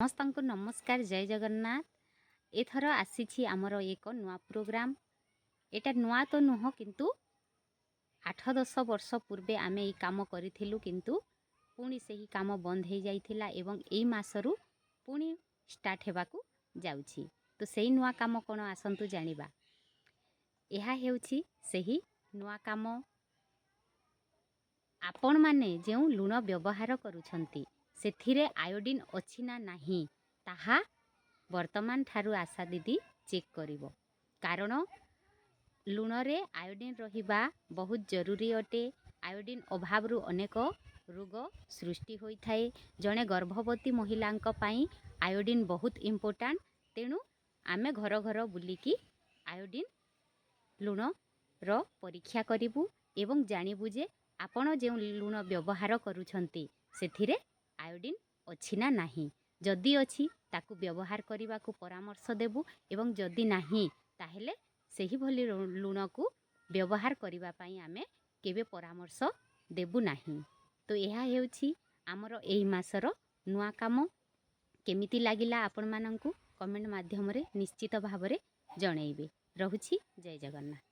समस्त को नमस्कार जय जगन्नाथ। एथर आसी आमर एक नुआ प्रोग्राम। एटा नुआ तो नुह किंतु 8-10 वर्ष पूर्वे आमे ये काम करिथिलु किंतु पुणी से ही काम बंद हो जाइथिला एवं एई मासरु पुणी स्टार्ट हेबाकू जाउछि। तो सेही नुआ काम कोन आसंतु जानिबा। एहा हेउछि सेही नुआ काम। आपण माने जेउ लुण व्यवहार करूछंती सेथिरे आयोडीन अछि ना नाही ताहा वर्तमान ठारू आशा दीदी चेक करिवो। कारण लुण रे आयोडीन रहिबा बहुत जरूरी अटे। आयोडीन अभाव रु अनेक रोग सृष्टि होई थाए। जणे गर्भवती महिलांक पई आयोडीन बहुत इम्पोर्टेंट। तेणु आमे घर घर बुलिकी आयोडीन लुण रो परीक्षा करिवु एवं जानिबु जे आपण जे लुण व्यवहार करूछंती सेथिरे आयोडीन अछि ना नाही। जदि अछि ताकू व्यवहार करने को परामर्श देबु एवं जदि नाही ताहेले सेही भली लुण को व्यवहार करने पाई आमे केबे परामर्श देबु नाही। तो यह हेउछि आमर एही मासर नुआ काम। केमिति लागिला आपण मानंकु कमेंट माध्यम रे निश्चित भाव रे जणैबे। रहुछि जय जगन्नाथ।